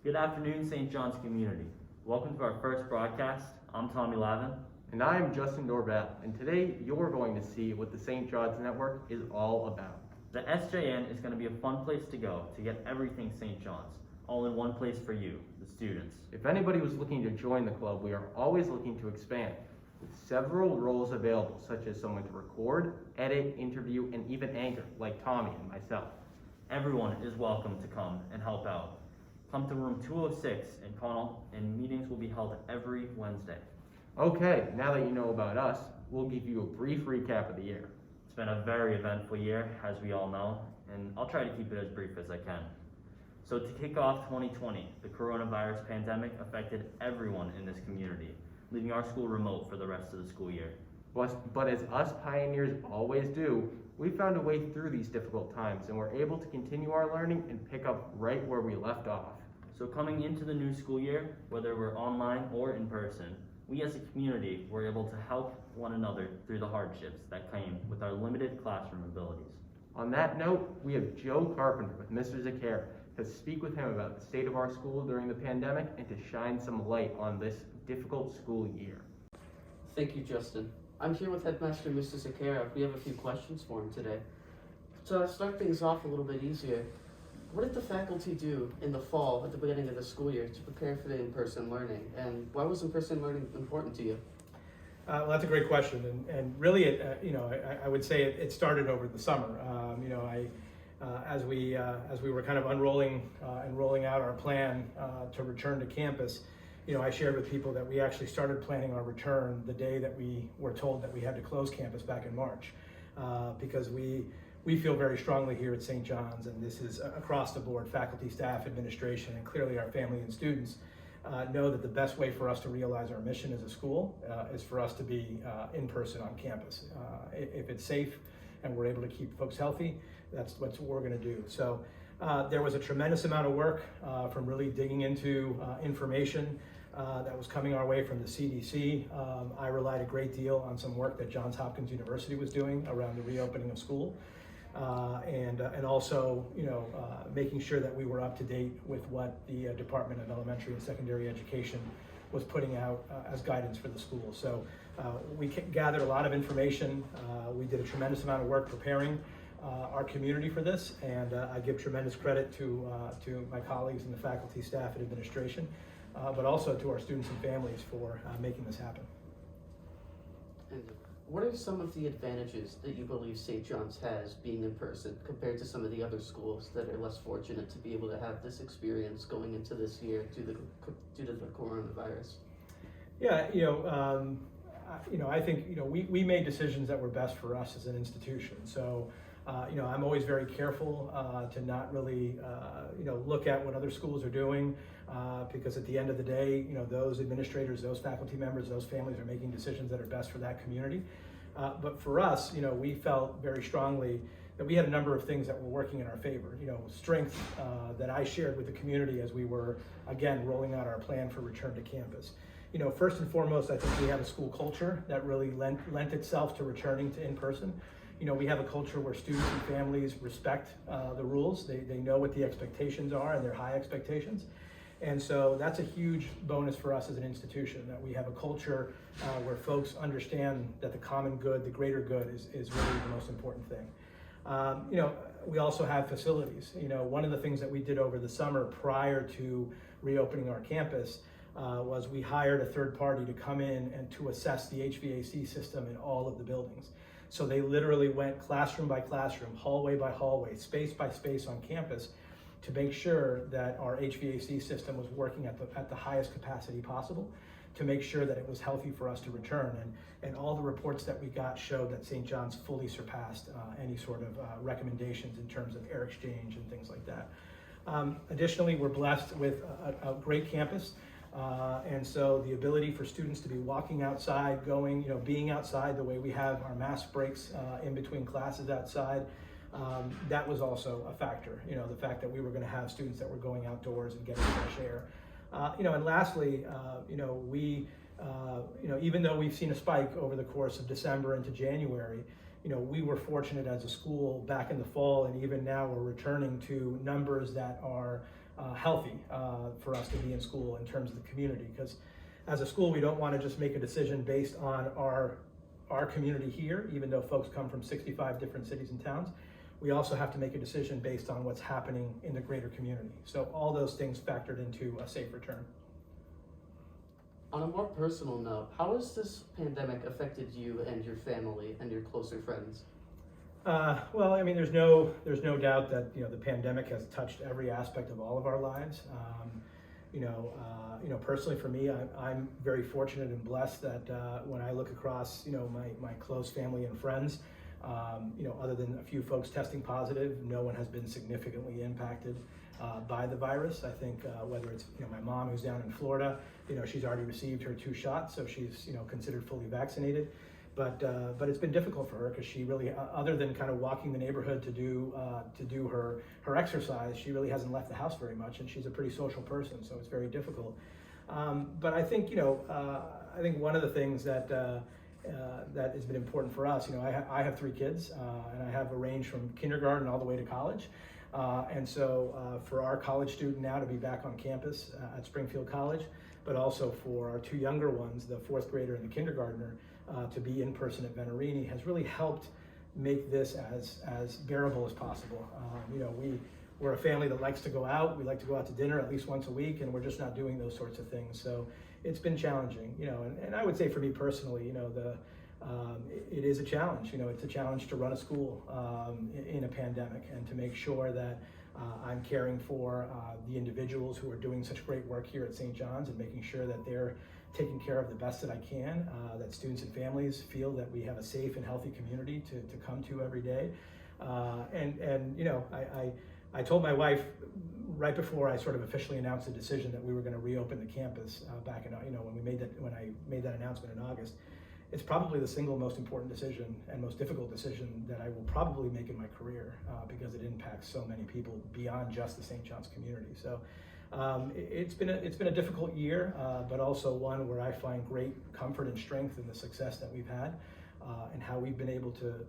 Good afternoon, St. John's community. Welcome to our first broadcast. I'm Tommy Lavin. And I'm Justin Dorval, and today you're going to see what the St. John's Network is all about. The SJN is going to be a fun place to go to get everything St. John's, all in one place for you, the students. If anybody was looking to join the club, we are always looking to expand, with several roles available, such as someone to record, edit, interview, and even anchor, like Tommy and myself. Everyone is welcome to come and help out. Come to room 206 in Connell, and meetings will be held every Wednesday. Okay, now that you know about us, we'll give you a brief recap of the year. It's been a very eventful year, as we all know, and I'll try to keep it as brief as I can. So to kick off 2020, the coronavirus pandemic affected everyone in this community, leaving our school remote for the rest of the school year. But as us pioneers always do, we found a way through these difficult times and were able to continue our learning and pick up right where we left off. So coming into the new school year, whether we're online or in person, we as a community were able to help one another through the hardships that came with our limited classroom abilities. On that note, we have Joe Carpenter with Mr. Zakara to speak with him about the state of our school during the pandemic and to shine some light on this difficult school year. Thank you, Justin. I'm here with Headmaster Mr. Zakara. We have a few questions for him today. To start things off a little bit easier, what did the faculty do in the fall at the beginning of the school year to prepare for the in-person learning? And why was in-person learning important to you? Well, that's a great question, and really, I would say it started over the summer. As we were kind of unrolling and rolling out our plan to return to campus, I shared with people that we actually started planning our return the day that we were told that we had to close campus back in March, because we feel very strongly here at St. John's, and this is across the board, faculty, staff, administration, and clearly our family and students know that the best way for us to realize our mission as a school is for us to be in person on campus. If it's safe and we're able to keep folks healthy, that's what we're going to do. So there was a tremendous amount of work from really digging into information that was coming our way from the CDC. I relied a great deal on some work that Johns Hopkins University was doing around the reopening of school. And also, making sure that we were up to date with what the Department of Elementary and Secondary Education was putting out as guidance for the school. So we gathered a lot of information. We did a tremendous amount of work preparing our community for this, and I give tremendous credit to my colleagues and the faculty, staff, and administration, but also to our students and families for making this happen. And what are some of the advantages that you believe St. John's has being in person compared to some of the other schools that are less fortunate to be able to have this experience going into this year due to the coronavirus? Yeah, I think we made decisions that were best for us as an institution. So, I'm always very careful to not really, look at what other schools are doing, because at the end of the day, those administrators, those faculty members, those families are making decisions that are best for that community. But for us, we felt very strongly that we had a number of things that were working in our favor. Strength that I shared with the community as we were, again, rolling out our plan for return to campus. First and foremost, I think we have a school culture that really lent itself to returning to in-person. We have a culture where students and families respect the rules. They know what the expectations are, and they're high expectations. And so that's a huge bonus for us as an institution, that we have a culture where folks understand that the common good, the greater good is really the most important thing. We also have facilities. One of the things that we did over the summer prior to reopening our campus was we hired a third party to come in and to assess the HVAC system in all of the buildings. So they literally went classroom by classroom, hallway by hallway, space by space on campus to make sure that our HVAC system was working at the highest capacity possible, to make sure that it was healthy for us to return. And all the reports that we got showed that St. John's fully surpassed any sort of recommendations in terms of air exchange and things like that. Additionally, we're blessed with a great campus. And so the ability for students to be walking outside, being outside the way we have our mask breaks in between classes outside, that was also a factor. The fact that we were going to have students that were going outdoors and getting fresh air. And lastly, even though we've seen a spike over the course of December into January, we were fortunate as a school back in the fall, and even now we're returning to numbers that are healthy for us to be in school in terms of the community. Because as a school, we don't want to just make a decision based on our community here, even though folks come from 65 different cities and towns. We also have to make a decision based on what's happening in the greater community. So all those things factored into a safe return. On a more personal note, how has this pandemic affected you and your family and your closer friends? Well, I mean, there's no doubt that the pandemic has touched every aspect of all of our lives. Personally for me, I'm very fortunate and blessed that when I look across my close family and friends, other than a few folks testing positive, no one has been significantly impacted by the virus. I think whether it's my mom who's down in Florida, she's already received her 2 shots, so she's considered fully vaccinated. But it's been difficult for her because she really, other than kind of walking the neighborhood to do her exercise, she really hasn't left the house very much, and she's a pretty social person, so it's very difficult. But I think I think one of the things that has been important for us, I have 3 kids, and I have a range from kindergarten all the way to college. And so for our college student now to be back on campus at Springfield College, but also for our 2 younger ones, the 4th grader and the kindergartner, to be in person at Venerini has really helped make this as bearable as possible. We're a family that likes to go out. We like to go out to dinner at least once a week, and we're just not doing those sorts of things. So it's been challenging, and I would say for me personally, it is a challenge. It's a challenge to run a school in a pandemic and to make sure that I'm caring for the individuals who are doing such great work here at St. John's and making sure that they're taking care of the best that I can, that students and families feel that we have a safe and healthy community to come to every day. I told my wife right before I sort of officially announced the decision that we were going to reopen the campus back in, when I made that announcement in August. It's probably the single most important decision and most difficult decision that I will probably make in my career because it impacts so many people beyond just the St. John's community. So it's been a difficult year, but also one where I find great comfort and strength in the success that we've had and how we've been able to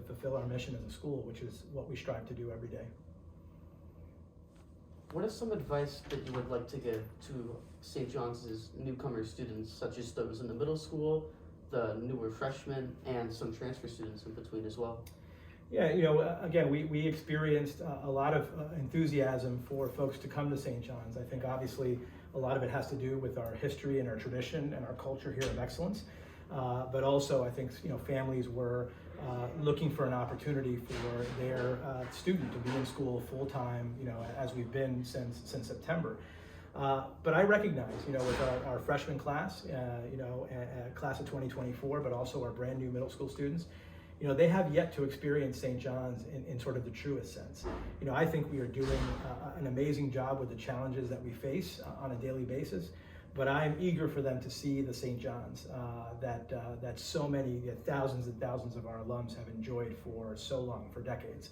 fulfill our mission as a school, which is what we strive to do every day. What is some advice that you would like to give to St. John's newcomer students, such as those in the middle school, the newer freshmen, and some transfer students in between as well? Yeah, again, we experienced a lot of enthusiasm for folks to come to St. John's. I think obviously a lot of it has to do with our history and our tradition and our culture here of excellence. But also I think families were looking for an opportunity for their student to be in school full time, as we've been since September. But I recognize, with our freshman class, class of 2024, but also our brand new middle school students, they have yet to experience St. John's in sort of the truest sense. I think we are doing an amazing job with the challenges that we face on a daily basis, but I'm eager for them to see the St. John's that so many, thousands and thousands of our alums have enjoyed for so long, for decades.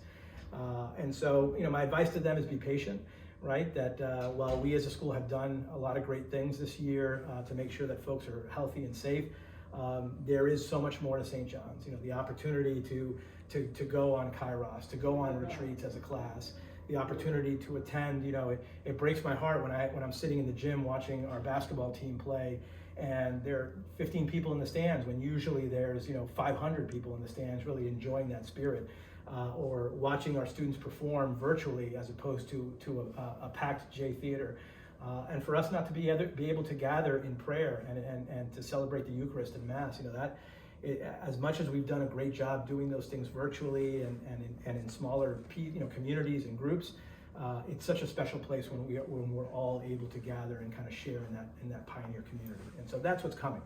And so, my advice to them is be patient. Right, that while we as a school have done a lot of great things this year to make sure that folks are healthy and safe, there is so much more to St. John's. The opportunity to go on Kairos, to go on retreats as a class, the opportunity to attend. It breaks my heart when I'm sitting in the gym watching our basketball team play, and there are 15 people in the stands when usually there's 500 people in the stands really enjoying that spirit. Or watching our students perform virtually as opposed to a packed J Theater. And for us not to be able to gather in prayer and to celebrate the Eucharist and Mass, as much as we've done a great job doing those things virtually and in smaller communities and groups, it's such a special place when we're all able to gather and kind of share in that pioneer community. And so that's what's coming.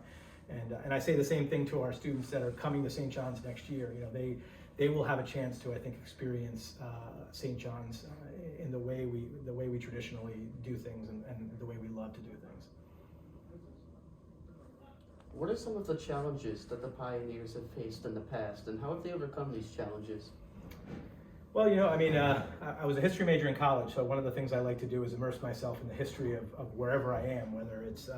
And I say the same thing to our students that are coming to St. John's next year. They will have a chance to, I think, experience St. John's in the way we traditionally do things and the way we love to do things. What are some of the challenges that the pioneers have faced in the past, and how have they overcome these challenges? Well, I was a history major in college, so one of the things I like to do is immerse myself in the history of wherever I am, whether it's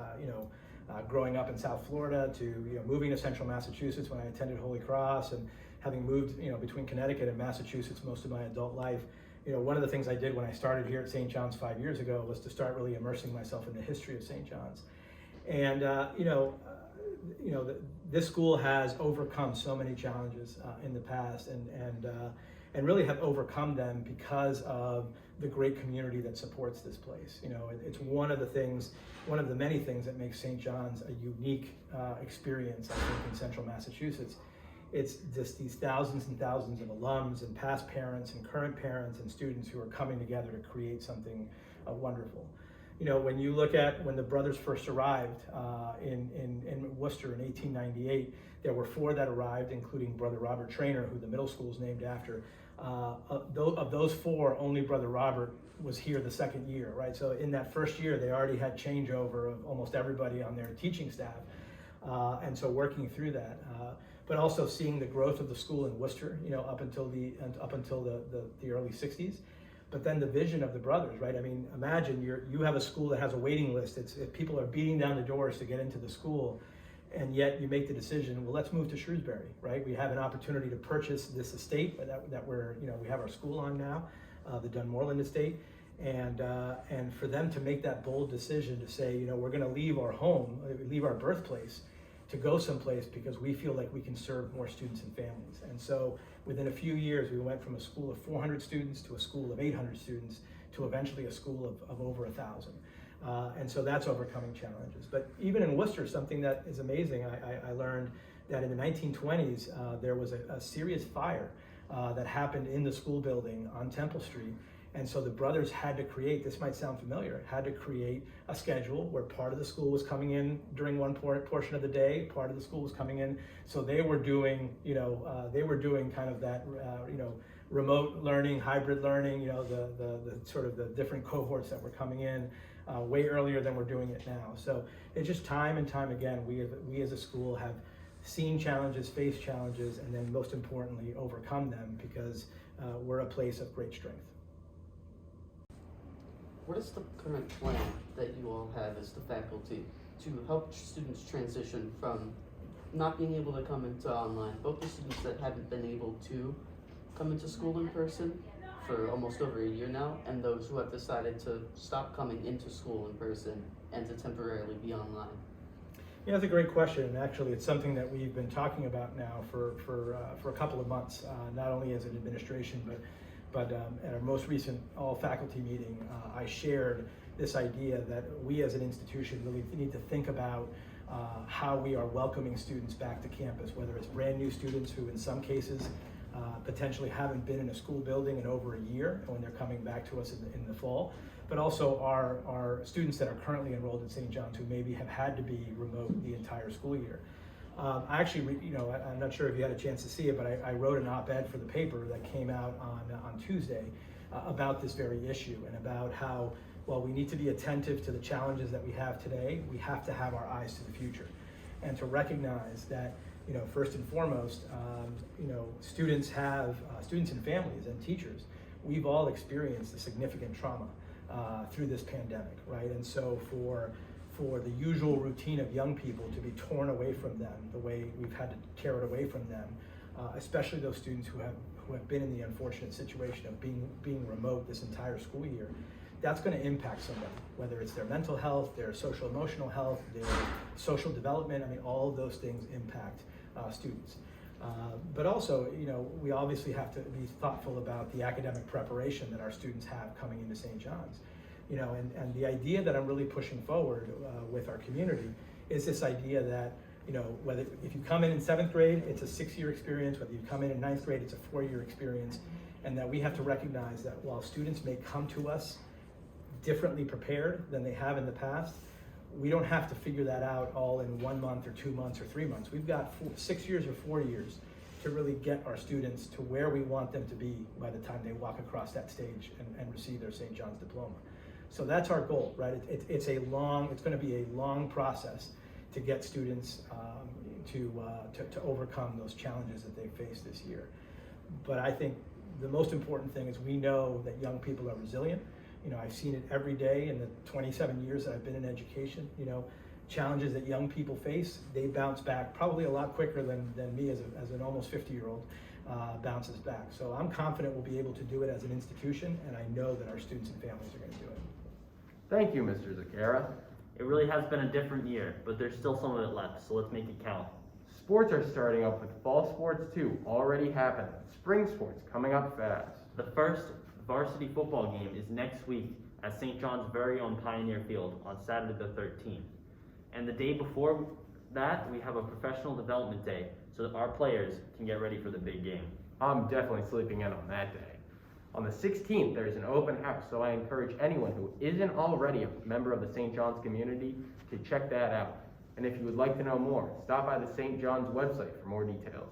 growing up in South Florida to moving to Central Massachusetts when I attended Holy Cross, and having moved between Connecticut and Massachusetts most of my adult life. one of the things I did when I started here at St. John's 5 years ago was to start really immersing myself in the history of St. John's. And this school has overcome so many challenges in the past, and really have overcome them because of the great community that supports this place. It's one of the many things that makes St. John's a unique experience, I think, in central Massachusetts. It's just these thousands and thousands of alums and past parents and current parents and students who are coming together to create something wonderful. When you look at when the brothers first arrived in Worcester in 1898, there were 4 that arrived, including Brother Robert Traynor, who the middle school is named after. Of those 4, only Brother Robert was here the second year, right? So in that first year, they already had changeover of almost everybody on their teaching staff. And so working through that, but also seeing the growth of the school in Worcester, up until the early 60s. But then the vision of the brothers, right? I mean, imagine you have a school that has a waiting list. People are beating down the doors to get into the school, and yet you make the decision, well, let's move to Shrewsbury, right? We have an opportunity to purchase this estate that we have our school on now, the Dunmoreland estate, and for them to make that bold decision to say, we're going to leave our home, leave our birthplace, to go someplace because we feel like we can serve more students and families. And so within a few years, we went from a school of 400 students to a school of 800 students to eventually a school of over 1,000. And so that's overcoming challenges. But even in Worcester, something that is amazing, I learned that in the 1920s, there was a serious fire that happened in the school building on Temple Street. And so the brothers had to create, this might sound familiar, had to create a schedule where part of the school was coming in during one portion of the day, part of the school was coming in. So they were doing, kind of that, remote learning, hybrid learning, the sort of the different cohorts that were coming in way earlier than we're doing it now. So it's just time and time again, we as a school have seen challenges, faced challenges, and then most importantly, overcome them because we're a place of great strength. What is the current plan that you all have as the faculty to help students transition from not being able to come into online, both the students that haven't been able to come into school in person for almost over a year now, and those who have decided to stop coming into school in person and to temporarily be online? Yeah, that's a great question, and actually it's something that we've been talking about now for a couple of months, not only as an administration, but at our most recent all-faculty meeting, I shared this idea that we as an institution really need to think about how we are welcoming students back to campus, whether it's brand new students who in some cases potentially haven't been in a school building in over a year when they're coming back to us in the fall, but also our students that are currently enrolled at St. John's who maybe have had to be remote the entire school year. I actually, I'm not sure if you had a chance to see it, but I wrote an op-ed for the paper that came out on Tuesday about this very issue and about how, while we need to be attentive to the challenges that we have today, we have to have our eyes to the future and to recognize that, first and foremost, students and families and teachers, we've all experienced a significant trauma through this pandemic, right? And so for the usual routine of young people to be torn away from them the way we've had to tear it away from them, especially those students who have been in the unfortunate situation of being remote this entire school year, that's going to impact somebody, whether it's their mental health, their social emotional health, their social development. I mean, all of those things impact students. But also, we obviously have to be thoughtful about the academic preparation that our students have coming into St. John's. And the idea that I'm really pushing forward with our community is this idea that, if you come in 7th grade, it's a 6-year experience, whether you come in 9th grade, it's a 4-year experience, and that we have to recognize that while students may come to us differently prepared than they have in the past, we don't have to figure that out all in 1 month or 2 months or 3 months. We've got 6 years or 4 years to really get our students to where we want them to be by the time they walk across that stage and receive their St. John's diploma. So that's our goal, right? It's going to be a long process to get students to overcome those challenges that they face this year. But I think the most important thing is we know that young people are resilient. I've seen it every day in the 27 years that I've been in education. Challenges that young people face, they bounce back probably a lot quicker than me as an almost 50-year-old. bounces back. So I'm confident we'll be able to do it as an institution, and I know that our students and families are going to do it. Thank you, Mr. Zakara. It really has been a different year, but there's still some of it left, so let's make it count. Sports are starting up with fall sports too, already happening. Spring sports coming up fast. The first varsity football game is next week at St. John's very own Pioneer Field on Saturday the 13th. And the day before that, we have a professional development day so that our players can get ready for the big game. I'm definitely sleeping in on that day. On the 16th, there's an open house, so I encourage anyone who isn't already a member of the St. John's community to check that out. And if you would like to know more, stop by the St. John's website for more details.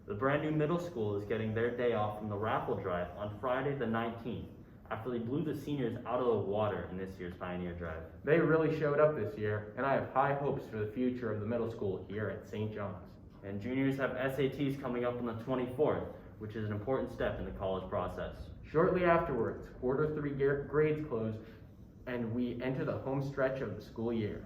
The brand new middle school is getting their day off from the raffle drive on Friday the 19th after they blew the seniors out of the water in this year's Pioneer Drive. They really showed up this year, and I have high hopes for the future of the middle school here at St. John's. And juniors have SATs coming up on the 24th, which is an important step in the college process. Shortly afterwards, Q3 grades close, and we enter the home stretch of the school year.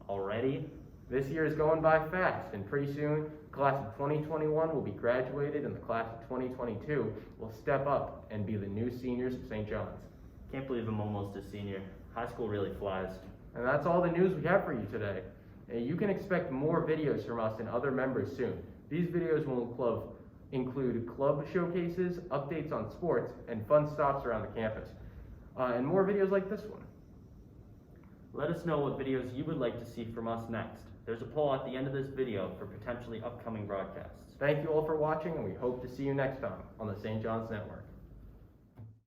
Already? This year is going by fast, and pretty soon, the class of 2021 will be graduated, and the class of 2022 will step up and be the new seniors of St. John's. Can't believe I'm almost a senior. High school really flies. And that's all the news we have for you today. You can expect more videos from us and other members soon. These videos will include club showcases, updates on sports, and fun stops around the campus. And more videos like this one. Let us know what videos you would like to see from us next. There's a poll at the end of this video for potentially upcoming broadcasts. Thank you all for watching, and we hope to see you next time on the St. John's Network.